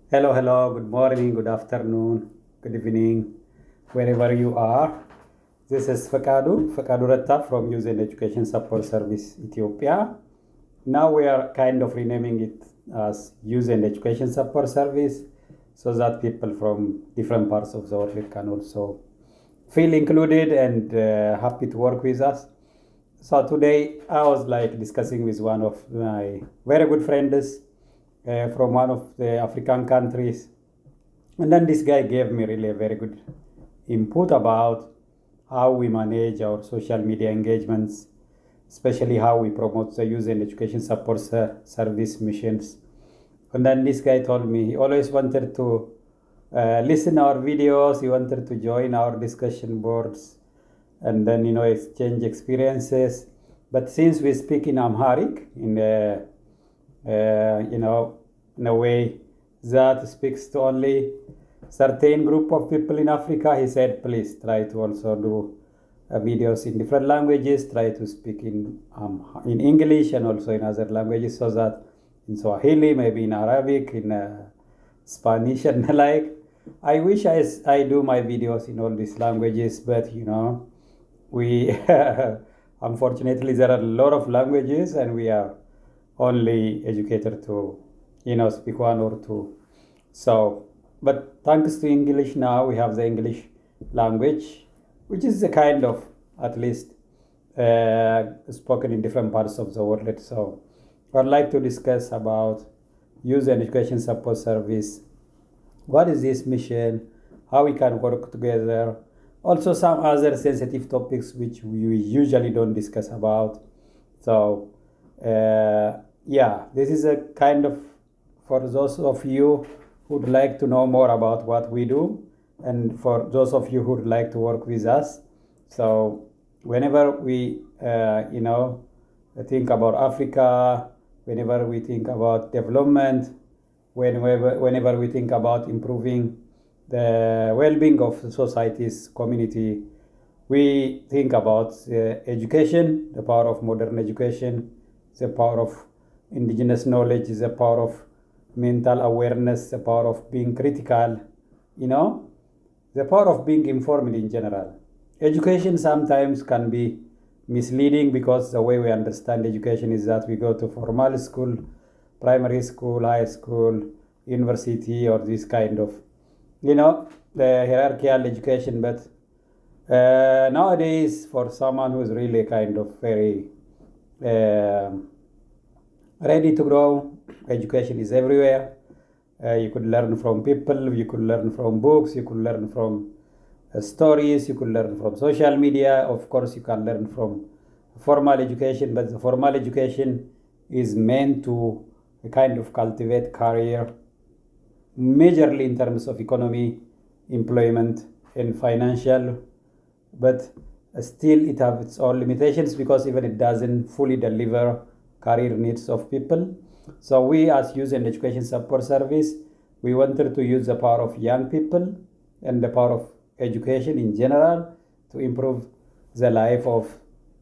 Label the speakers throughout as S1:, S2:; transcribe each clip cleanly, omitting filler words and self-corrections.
S1: Hello, hello, good morning, good afternoon, good evening, wherever you are. This is Fakadu Ratta from Youth and Education Support Service Ethiopia. Now we are kind of renaming it as Youth and Education Support Service so that people from different parts of the world can also feel included and happy to work with us. So today I was like discussing with one of my very good friends from one of the African countries. And then this guy gave me really a very good input about how we manage our social media engagements, especially how we promote the youth and education support service missions. And then this guy told me he always wanted to listen our videos, he wanted to join our discussion boards, and then exchange experiences. But since we speak in Amharic, in a way that speaks to only certain group of people in Africa, he said, please try to also do videos in different languages, try to speak in English and also in other languages, so that in Swahili, maybe in Arabic, in Spanish and like. I wish I do my videos in all these languages, but we unfortunately there are a lot of languages and we are only educated to speak one or two. So but thanks to English, now we have the English language, which is a kind of at least spoken in different parts of the world. So I'd like to discuss about youth and education support service. What is this mission? How we can work together? Also some other sensitive topics which we usually don't discuss about. So yeah, this is a kind of for those of you who would like to know more about what we do, and for those of you who would like to work with us. So whenever we think about Africa, whenever we think about development, whenever we think about improving the well-being of the society's community, we think about education, the power of modern education, the power of indigenous knowledge, the power of mental awareness, the power of being critical, the power of being informed in general. Education sometimes can be misleading because the way we understand education is that we go to formal school, primary school, high school, university, or this kind of, the hierarchical education. But nowadays, for someone who is really kind of very ready to grow, education is everywhere. You could learn from people, you could learn from books, you could learn from stories, you could learn from social media. Of course, you can learn from formal education, but the formal education is meant to kind of cultivate career, majorly in terms of economy, employment, and financial. But still, it has its own limitations because even it doesn't fully deliver career needs of people. So we as Youth and Education Support Service, we wanted to use the power of young people and the power of education in general to improve the life of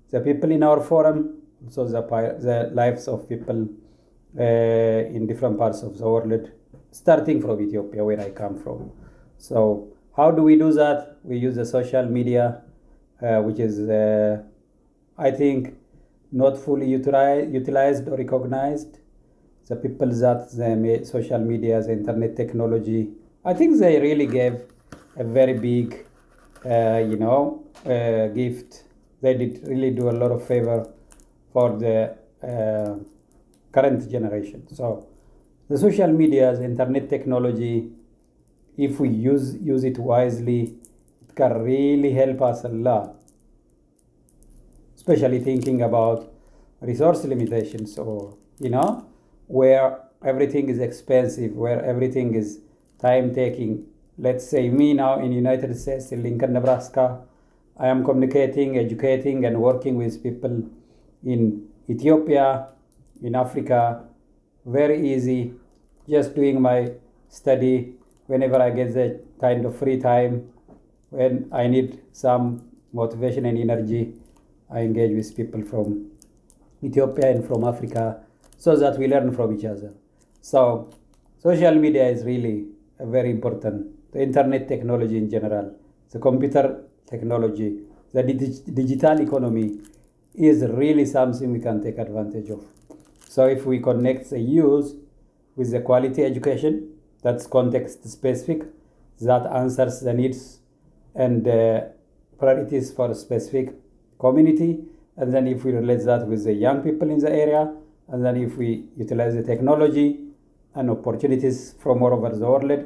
S1: the people in our forum, so the lives of people in different parts of the world, starting from Ethiopia, where I come from. So how do we do that? We use the social media, which is, I think, not fully utilized or recognized. The people that they made social media, the internet technology, I think they really gave a very big, gift. They did really do a lot of favor for the current generation. So the social media, the internet technology, if we use it wisely, it can really help us a lot, especially thinking about resource limitations, or where everything is expensive, where everything is time taking. Let's say me now in United States, in Lincoln, Nebraska, I am communicating, educating, and working with people in Ethiopia, in Africa, very easy, just doing my study whenever I get the kind of free time. When I need some motivation and energy, I engage with people from Ethiopia and from Africa so that we learn from each other. So social media is really very important. The internet technology in general, the computer technology, the digital economy is really something we can take advantage of. So if we connect the use with the quality education, that's context specific, that answers the needs and priorities for a specific community, and then if we relate that with the young people in the area, and then if we utilize the technology and opportunities from all over the world,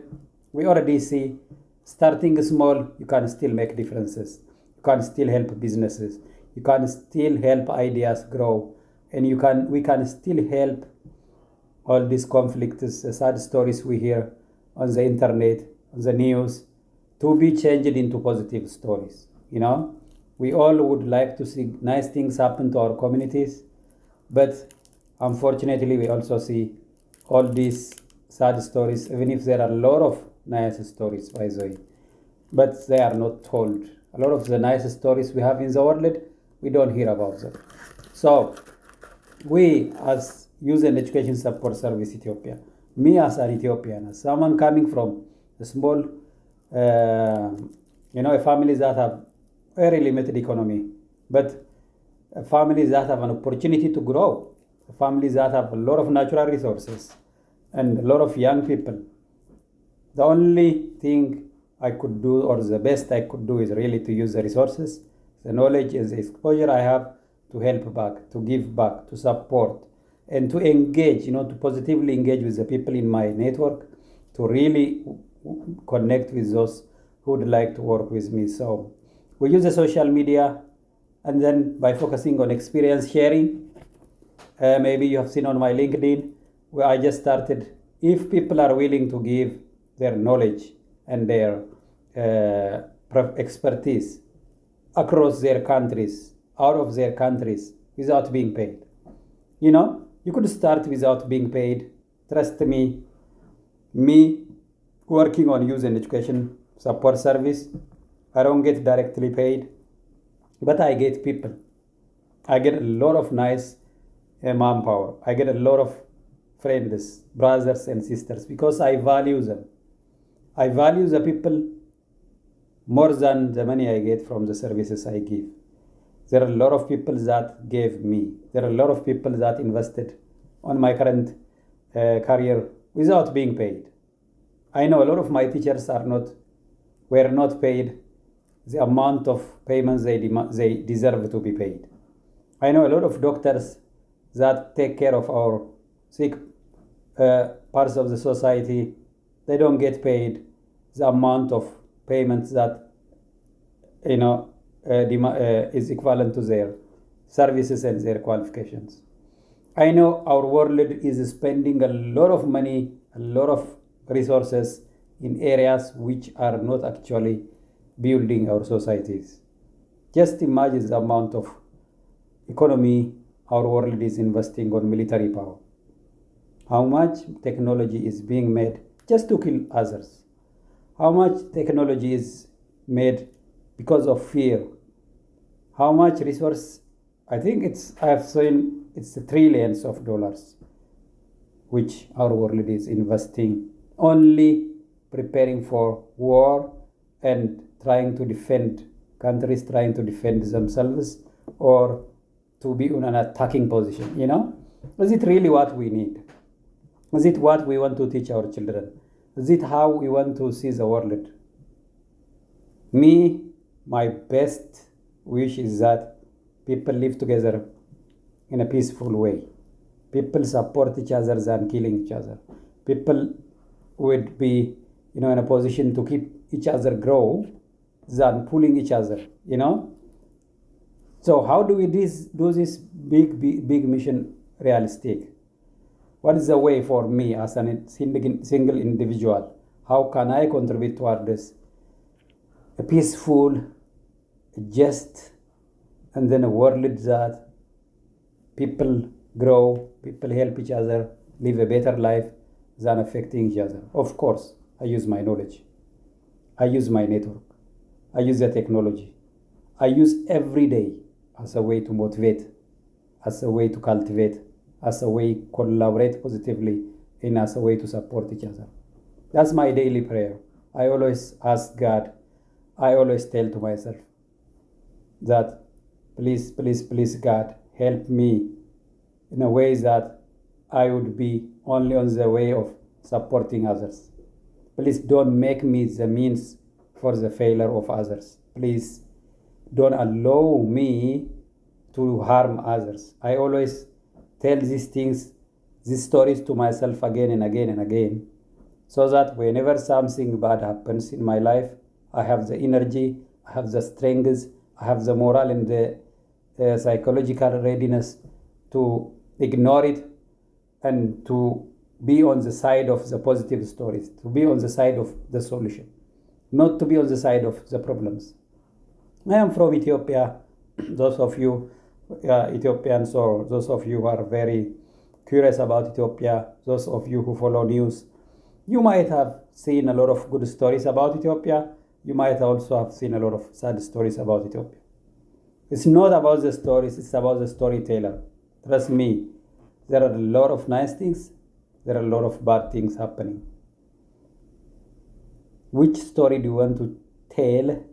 S1: we already see starting small, you can still make differences. You can still help businesses. You can still help ideas grow, and we can still help all these conflicts, sad stories we hear on the internet, on the news, to be changed into positive stories. We all would like to see nice things happen to our communities, but unfortunately, we also see all these sad stories, even if there are a lot of nice stories, by the way, but they are not told. A lot of the nice stories we have in the world, we don't hear about them. So, we as Youth and Education Support Service Ethiopia, me as an Ethiopian, as someone coming from a small, a family that have very limited economy, but families that have an opportunity to grow, families that have a lot of natural resources and a lot of young people. The only thing I could do, or the best I could do, is really to use the resources, the knowledge, and the exposure I have to help back, to give back, to support, and to engage, to positively engage with the people in my network, to really connect with those who would like to work with me. So we use the social media, and then by focusing on experience sharing, maybe you have seen on my LinkedIn where I just started. If people are willing to give their knowledge and their expertise across their countries, out of their countries, without being paid, you could start without being paid. Trust me, working on Youth and Education Support Service, I don't get directly paid, but I get people. I get a lot of nice manpower. I get a lot of friends, brothers and sisters, because I value them. I value the people more than the money I get from the services I give. There are a lot of people that gave me. There are a lot of people that invested on my current career without being paid. I know a lot of my teachers were not paid the amount of payments they deserve to be paid. I know a lot of doctors that take care of our sick parts of the society. They don't get paid the amount of payments that is equivalent to their services and their qualifications. I know our world is spending a lot of money, a lot of resources in areas which are not actually building our societies. Just imagine the amount of economy our world is investing on military power. How much technology is being made just to kill others? How much technology is made because of fear? How much resource? I have seen it's trillions of dollars which our world is investing only preparing for war and trying to defend countries, trying to defend themselves, or to be in an attacking position. Is it really what we need? Is it what we want to teach our children? Is it how we want to see the world? My best wish is that people live together in a peaceful way. People support each other than killing each other. People would be, in a position to keep each other grow than pulling each other. So how do we do this big mission realistic? What is the way for me as a single individual? How can I contribute toward this? A peaceful, just, and then a world that people grow, people help each other, live a better life than affecting each other. Of course, I use my knowledge. I use my network. I use the technology. I use every day as a way to motivate, as a way to cultivate, as a way to collaborate positively as a way to support each other. That's my daily prayer. I always ask God, I always tell to myself that please, please, please, God, help me in a way that I would be only on the way of supporting others. Please don't make me the means for the failure of others. Please don't allow me to harm others. I always tell these things, these stories to myself again and again and again, so that whenever something bad happens in my life, I have the energy, I have the strength, I have the moral and the psychological readiness to ignore it and to be on the side of the positive stories, to be on the side of the solution, not to be on the side of the problems. I am from Ethiopia. Those of you Ethiopians, or those of you who are very curious about Ethiopia, those of you who follow news, you might have seen a lot of good stories about Ethiopia. You might also have seen a lot of sad stories about Ethiopia. It's not about the stories, it's about the storyteller. Trust me, there are a lot of nice things, there are a lot of bad things happening. Which story do you want to tell?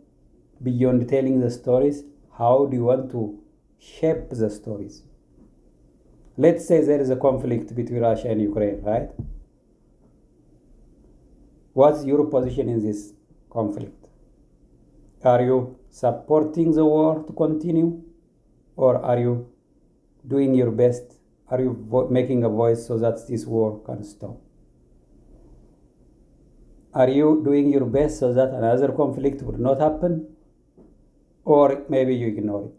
S1: Beyond telling the stories, how do you want to shape the stories? Let's say there is a conflict between Russia and Ukraine, right? What's your position in this conflict? Are you supporting the war to continue? Or are you doing your best? Are you making a voice so that this war can stop? Are you doing your best so that another conflict will not happen? Or maybe you ignore it?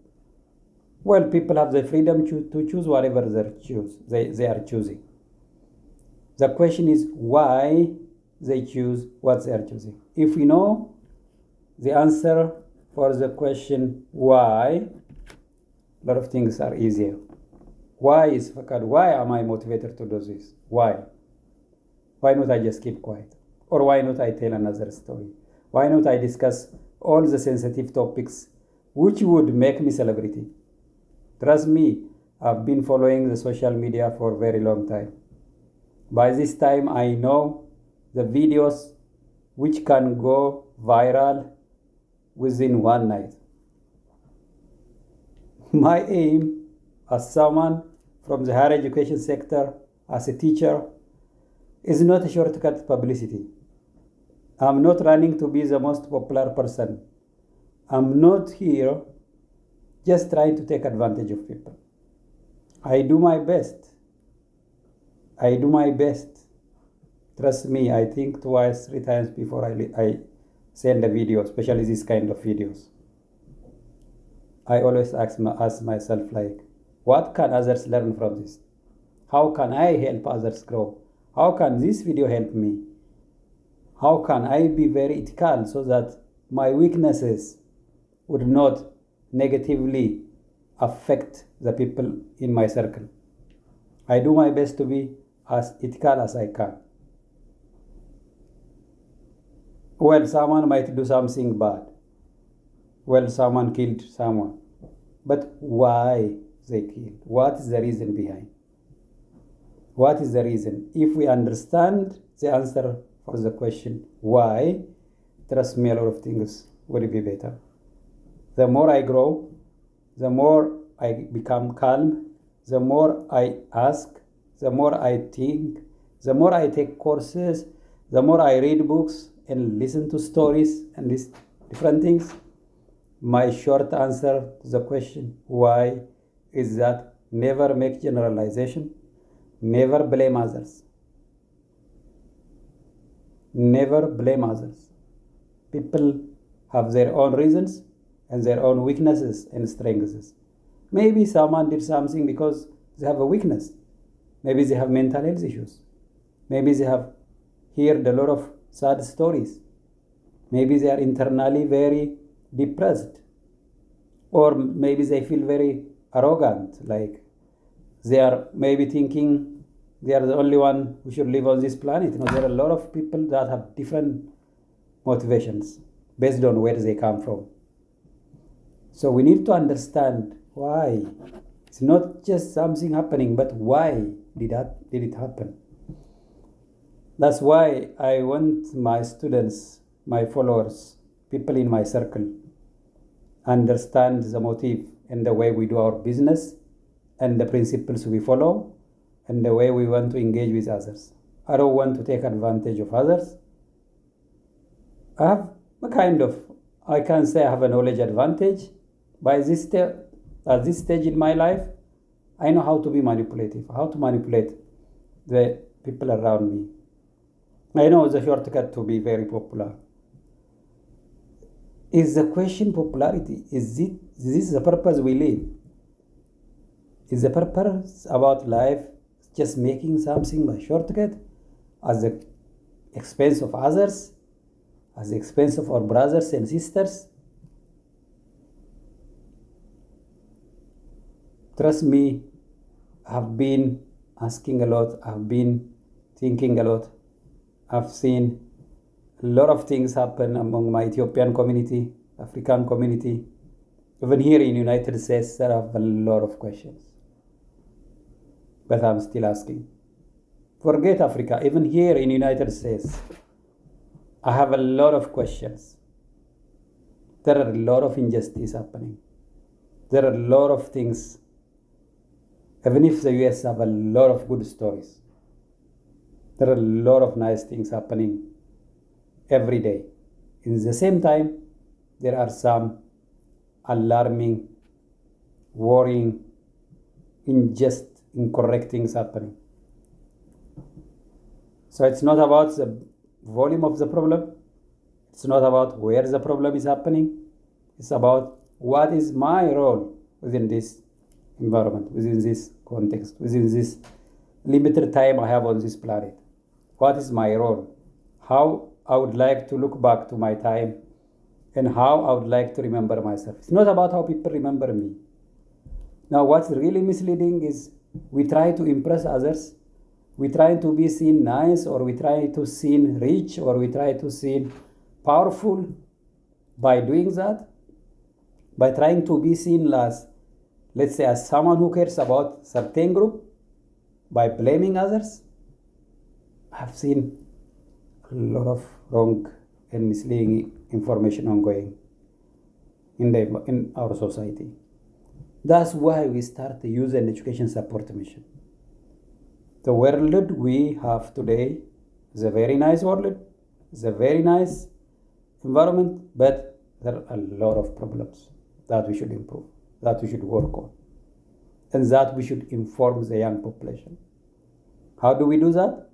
S1: Well, people have the freedom to choose whatever they are choosing. The question is why they choose what they are choosing. If we know the answer for the question why, a lot of things are easier. Why am I motivated to do this? Why? Why not I just keep quiet? Or why not I tell another story? Why not I discuss all the sensitive topics which would make me celebrity? Trust me, I've been following the social media for a very long time. By this time, I know the videos which can go viral within one night. My aim as someone from the higher education sector, as a teacher, is not a shortcut publicity. I'm not running to be the most popular person. I'm not here just trying to take advantage of people. I do my best. I do my best. Trust me, I think twice, 3 times before I send a video, especially this kind of videos. I always ask myself, like, what can others learn from this? How can I help others grow? How can this video help me? How can I be very ethical so that my weaknesses would not negatively affect the people in my circle? I do my best to be as ethical as I can. Well, someone might do something bad. Well, someone killed someone. But why they killed? What is the reason behind? What is the reason? If we understand the answer for the question why, trust me, a lot of things will be better. The more I grow, the more I become calm, the more I ask, the more I think, the more I take courses, the more I read books and listen to stories and list different things. My short answer to the question why is that never make generalization, never blame others. Never blame others. People have their own reasons and their own weaknesses and strengths. Maybe someone did something because they have a weakness. Maybe they have mental health issues. Maybe they have heard a lot of sad stories. Maybe they are internally very depressed. Or maybe they feel very arrogant, like they are maybe thinking they are the only one who should live on this planet. There are a lot of people that have different motivations based on where they come from. So we need to understand why. It's not just something happening, but why did it happen? That's why I want my students, my followers, people in my circle, understand the motive and the way we do our business and the principles we follow and the way we want to engage with others. I don't want to take advantage of others. I have I can say I have a knowledge advantage. At this stage in my life, I know how to be manipulative, how to manipulate the people around me. I know the shortcut to be very popular. Is the question popularity? Is this the purpose we live? Is the purpose about life just making something by shortcut at the expense of others, at the expense of our brothers and sisters? Trust me, I've been asking a lot, I've been thinking a lot. I've seen a lot of things happen among my Ethiopian community, African community. Even here in the United States, there are a lot of questions. But I'm still asking. Forget Africa, even here in the United States, I have a lot of questions. There are a lot of injustice happening. There are a lot of things. Even if the US have a lot of good stories, there are a lot of nice things happening every day. In the same time, there are some alarming, worrying, unjust, incorrect things happening. So it's not about the volume of the problem. It's not about where the problem is happening. It's about what is my role within this environment, within this context, within this limited time I have on this planet. What is my role? How I would like to look back to my time and how I would like to remember myself. It's not about how people remember me. Now, what's really misleading is we try to impress others. We try to be seen nice, or we try to seem rich, or we try to seem powerful by doing that, by trying to be seen as, let's say, as someone who cares about certain group, by blaming others. I've seen a lot of wrong and misleading information ongoing in our society. That's why we start the Youth and Education Support Mission. The world we have today is a very nice world, it's a very nice environment, but there are a lot of problems that we should improve, that we should work on, and that we should inform the young population. How do we do that?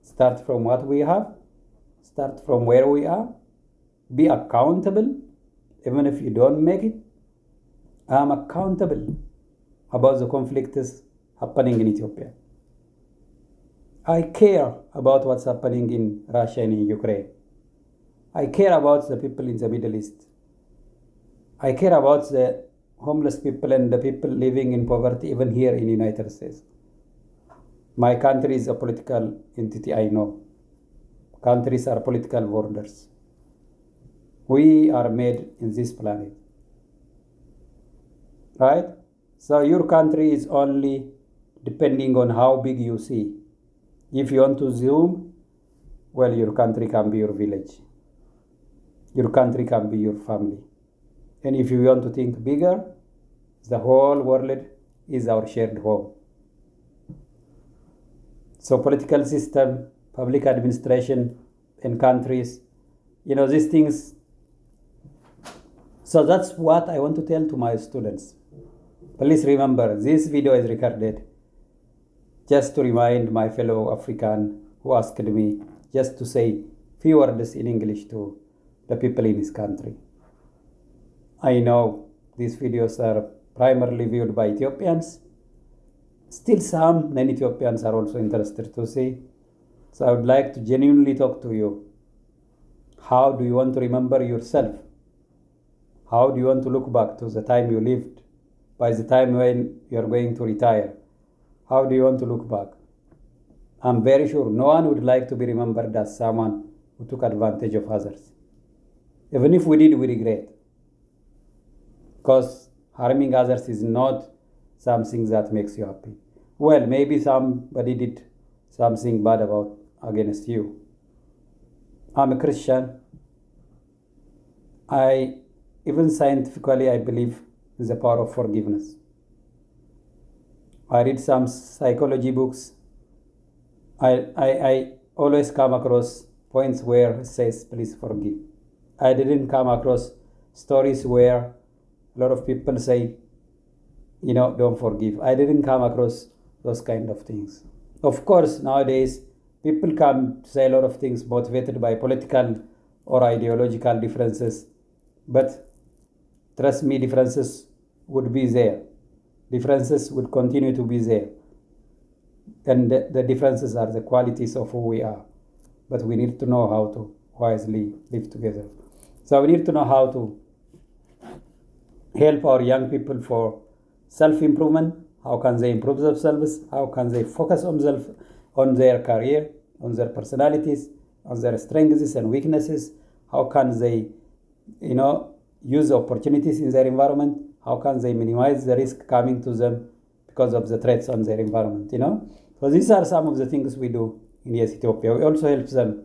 S1: Start from what we have, start from where we are, be accountable, even if you don't make it. I'm accountable about the conflicts happening in Ethiopia. I care about what's happening in Russia and in Ukraine. I care about the people in the Middle East. I care about the homeless people and the people living in poverty, even here in the United States. My country is a political entity, I know. Countries are political borders. We are made in this planet. Right? So your country is only depending on how big you see. If you want to zoom, well, your country can be your village. Your country can be your family. And if you want to think bigger, the whole world is our shared home. So political system, public administration, and countries, these things. So that's what I want to tell to my students. Please remember, this video is recorded just to remind my fellow African who asked me just to say few words in English to the people in this country. I know these videos are primarily viewed by Ethiopians. Still some non-Ethiopians are also interested to see. So I would like to genuinely talk to you. How do you want to remember yourself? How do you want to look back to the time you lived? By the time when you are going to retire, how do you want to look back? I'm very sure no one would like to be remembered as someone who took advantage of others. Even if we did, we regret. Because harming others is not something that makes you happy. Well, maybe somebody did something bad about against you. I'm a Christian. Even scientifically, I believe in the power of forgiveness. I read some psychology books. I always come across points where it says, please forgive. I didn't come across stories where a lot of people say, don't forgive. I didn't come across those kind of things. Of course, nowadays, people come to say a lot of things motivated by political or ideological differences. But trust me, differences would be there. Differences would continue to be there. And the differences are the qualities of who we are. But we need to know how to wisely live together. So we need to know how to help our young people for self-improvement. How can they improve themselves? How can they focus on their career, on their personalities, on their strengths and weaknesses? How can they, use opportunities in their environment? How can they minimize the risk coming to them because of the threats on their environment, So these are some of the things we do in Yes Ethiopia. We also help them,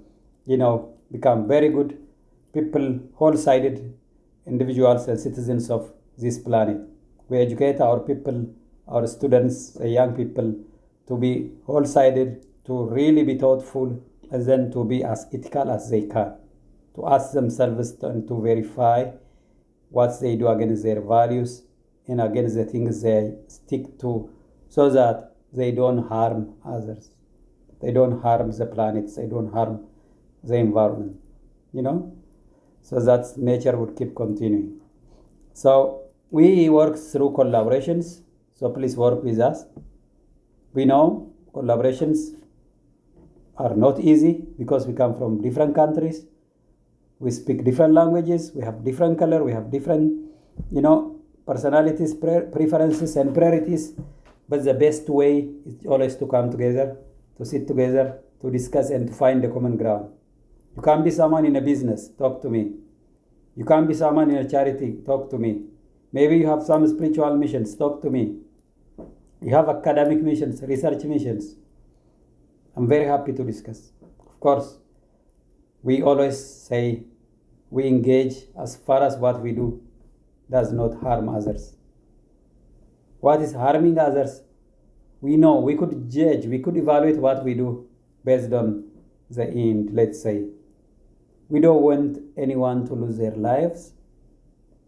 S1: become very good people, whole-sided individuals and citizens of this planet. We educate our people, our students, the young people, to be whole-sided, to really be thoughtful, and then to be as ethical as they can, to ask themselves and to verify what they do against their values and against the things they stick to, so that they don't harm others. They don't harm the planet. They don't harm the environment, so that nature would keep continuing. So we work through collaborations. So please work with us. We know collaborations are not easy because we come from different countries. We speak different languages. We have different color. We have different, personalities, preferences, and priorities. But the best way is always to come together, to sit together, to discuss and to find a common ground. You can't be someone in a business, talk to me. You can't be someone in a charity, talk to me. Maybe you have some spiritual missions, talk to me. You have academic missions, research missions. I'm very happy to discuss. Of course, we always say we engage as far as what we do does not harm others. What is harming others? We know, we could judge, we could evaluate what we do based on the end, let's say. We don't want anyone to lose their lives.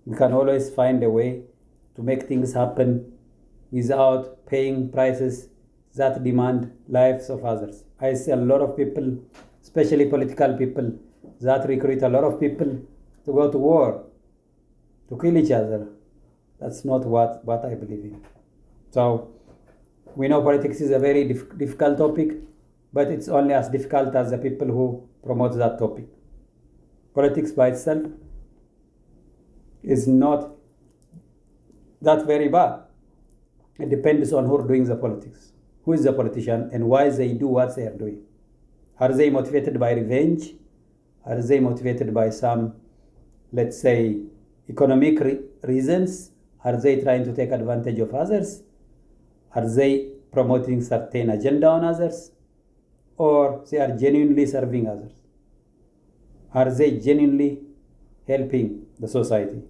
S1: We can always find a way to make things happen without paying prices that demand lives of others. I see a lot of people, especially political people, that recruit a lot of people to go to war, to kill each other. That's not what I believe in. So we know politics is a very difficult topic, but it's only as difficult as the people who promote that topic. Politics by itself is not that very bad. It depends on who's doing the politics, who is the politician, and why they do what they are doing. Are they motivated by revenge? Are they motivated by some, let's say, economic reasons? Are they trying to take advantage of others? Are they promoting certain agenda on others? Or they are genuinely serving others? Are they genuinely helping the society?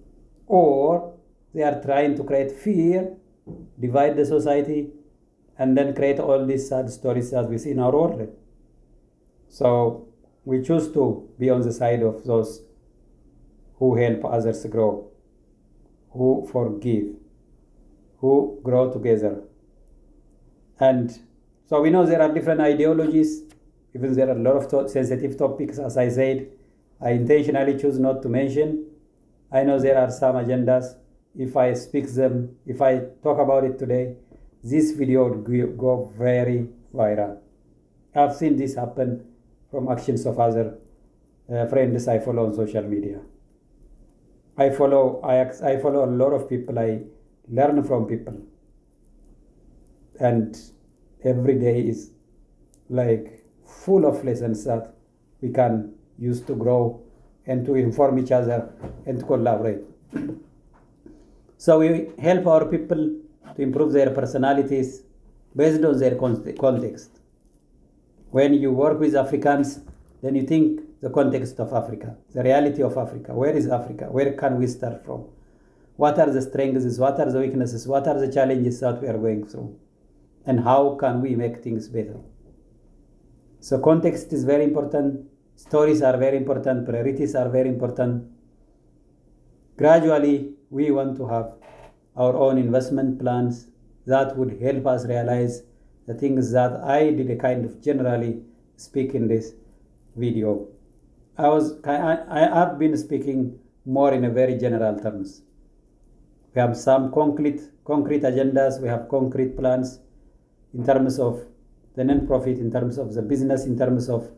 S1: Or they are trying to create fear, divide the society, and then create all these sad stories as we see in our world. So we choose to be on the side of those who help others grow, who forgive, who grow together. And so we know there are different ideologies, even there are a lot of sensitive topics, as I said. I intentionally choose not to mention. I know there are some agendas. If I speak them, if I talk about it today, this video would go very viral. I've seen this happen from actions of other friends I follow on social media. I follow a lot of people. I learn from people. And every day is like full of lessons that we can use to grow and to inform each other and to collaborate. So we help our people to improve their personalities based on their context. When you work with Africans, then you think the context of Africa, the reality of Africa. Where is Africa? Where can we start from? What are the strengths? What are the weaknesses? What are the challenges that we are going through? And how can we make things better? So context is very important. Stories are very important. Priorities are very important. Gradually, we want to have our own investment plans that would help us realize the things that I did a kind of generally speak in this video. I've been speaking more in a very general terms. We have some concrete agendas. We have concrete plans in terms of the non-profit, in terms of the business, in terms of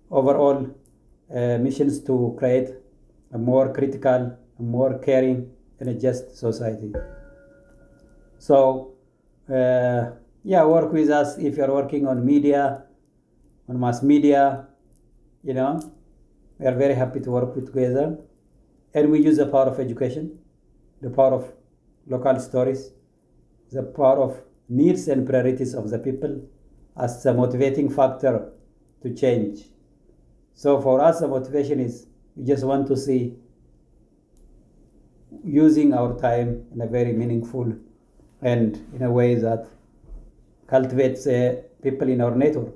S1: overall missions to create a more critical, a more caring, and a just society. So, work with us if you're working on media, on mass media. We are very happy to work together. And we use the power of education, the power of local stories, the power of needs and priorities of the people as a motivating factor to change. So for us, the motivation is we just want to see using our time in a very meaningful and in a way that cultivates people in our network.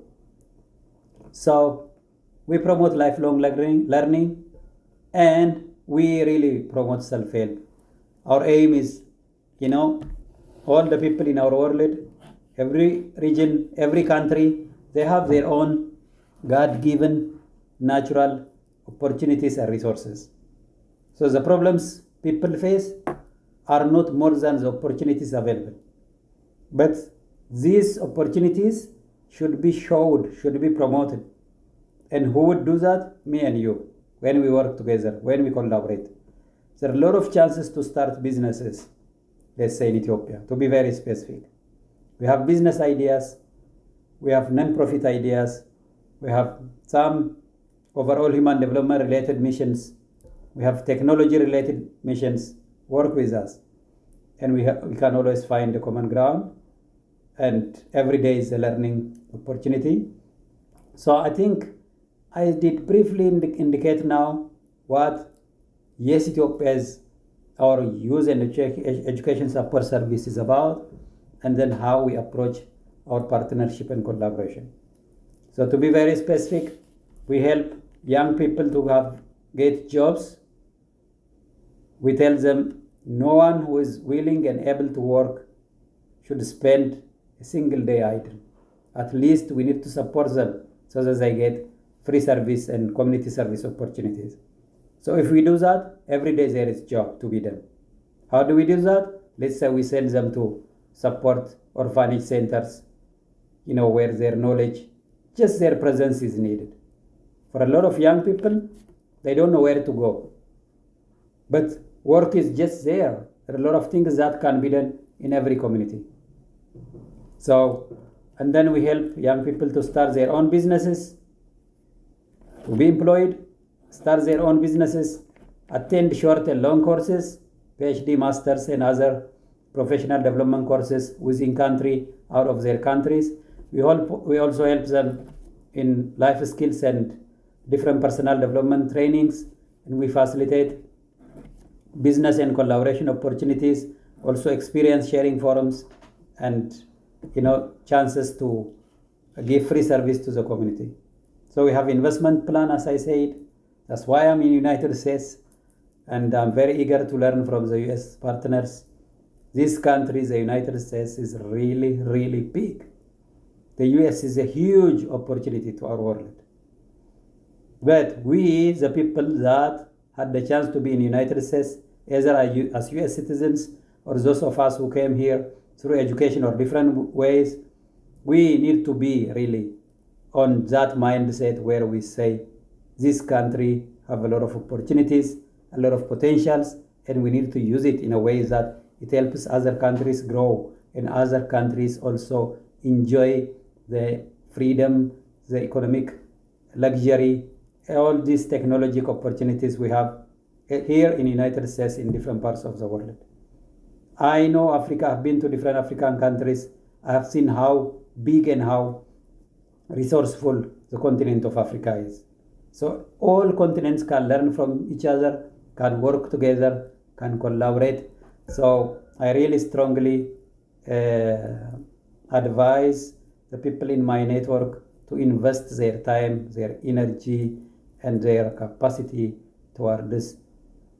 S1: So we promote lifelong learning, and we really promote self-help. Our aim is, all the people in our world, every region, every country, they have their own God-given natural opportunities and resources. So the problems people face are not more than the opportunities available. But these opportunities should be showed, should be promoted. And who would do that? Me and you, when we work together, when we collaborate. There are a lot of chances to start businesses, let's say in Ethiopia, to be very specific. We have business ideas, we have non-profit ideas, we have some overall human development related missions, we have technology related missions. Work with us, and we can always find a common ground, and every day is a learning opportunity. So I think I did briefly indicate now what Yes Ethiopia's our youth and education support service is about, and then how we approach our partnership and collaboration. So to be very specific, we help young people to get jobs. We tell them no one who is willing and able to work should spend a single day idle. At least we need to support them so that they get free service and community service opportunities. So if we do that, every day there is job to be done. How do we do that? Let's say we send them to support orphanage centers, where their knowledge, just their presence is needed. For a lot of young people, they don't know where to go. But work is just there. There are a lot of things that can be done in every community. So, and then we help young people to start their own businesses, to be employed, start their own businesses, attend short and long courses, PhD, masters, and other professional development courses within country, out of their countries. We also help them in life skills and different personal development trainings, and we facilitate business and collaboration opportunities, also experience sharing forums, and chances to give free service to the community. So we have investment plan, as I said. That's why I'm in United States, and I'm very eager to learn from the US partners. This country, the United States, is really, really big. The US is a huge opportunity to our world. But we, the people that had the chance to be in the United States, either as US citizens or those of us who came here through education or different ways, we need to be really on that mindset where we say this country have a lot of opportunities, a lot of potentials, and we need to use it in a way that it helps other countries grow and other countries also enjoy the freedom, the economic luxury, all these technological opportunities we have here in the United States, in different parts of the world. I know Africa. I've been to different African countries. I have seen how big and how resourceful the continent of Africa is. So all continents can learn from each other, can work together, can collaborate. So I really strongly advise the people in my network to invest their time, their energy, and their capacity towards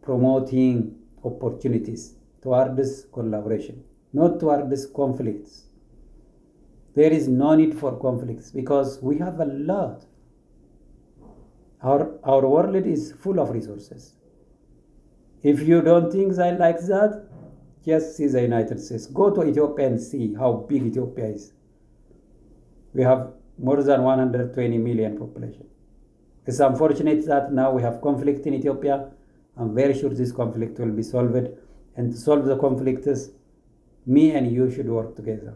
S1: promoting opportunities, towards collaboration, not towards conflicts. There is no need for conflicts because we have a lot. Our world is full of resources. If you don't think like that, just see the United States. Go to Ethiopia and see how big Ethiopia is. We have more than 120 million population. It's unfortunate that now we have conflict in Ethiopia. I'm very sure this conflict will be solved. And to solve the conflicts, me and you should work together.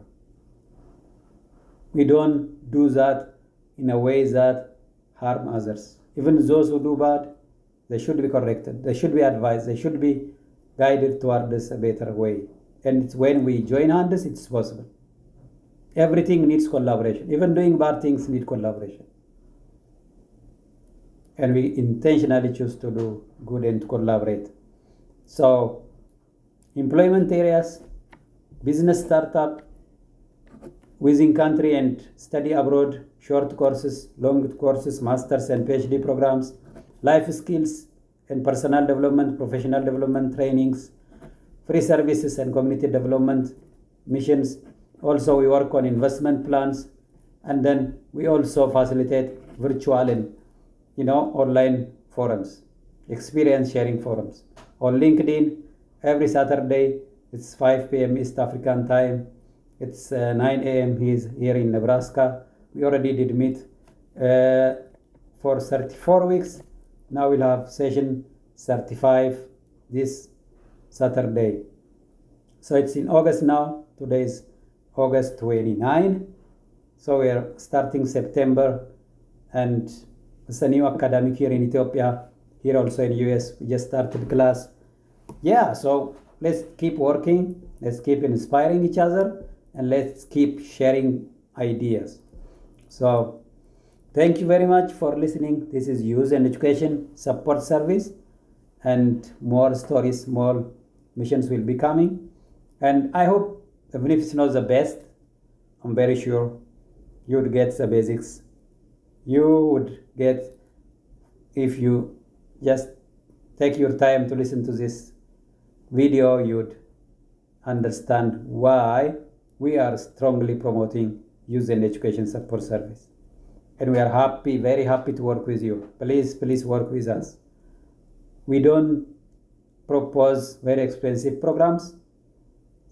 S1: We don't do that in a way that harm others. Even those who do bad, they should be corrected. They should be advised. They should be guided towards a better way. And it's when we join hands, it's possible. Everything needs collaboration. Even doing bad things need collaboration. And we intentionally choose to do good and to collaborate. So, employment areas, business startup, within country and study abroad, short courses, long courses, masters and PhD programs, life skills and personal development, professional development trainings, free services and community development missions. Also, we work on investment plans, and then we also facilitate virtual and online forums, experience sharing forums. On LinkedIn, every Saturday, it's 5 p.m. East African time. It's 9 a.m. here in Nebraska. We already did meet for 34 weeks. Now we'll have session 35 this Saturday. So it's in August now. Today is August 29. So we are starting September, and it's a new academic here in Ethiopia. Here also in US, we just started class. Yeah, so let's keep working. Let's keep inspiring each other. And let's keep sharing ideas. So, thank you very much for listening. This is Youth and Education Support Service, and more stories, more missions will be coming. And I hope, even if it's not the best, I'm very sure you would get the basics. You would get, if you just take your time to listen to this video, you'd understand why we are strongly promoting Youth and Education Support Service. And we are happy, very happy to work with you. Please work with us. We don't propose very expensive programs.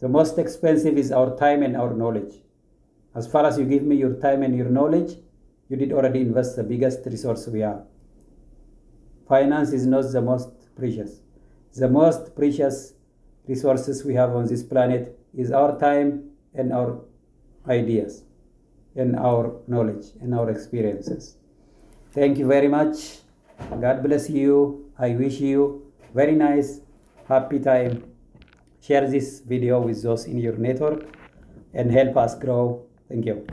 S1: The most expensive is our time and our knowledge. As far as you give me your time and your knowledge, you did already invest the biggest resource we have. Finance is not the most precious. The most precious resources we have on this planet is our time and our ideas, and our knowledge, and our experiences. Thank you very much. God bless you. I wish you very nice, happy time. Share this video with those in your network and help us grow. Thank you.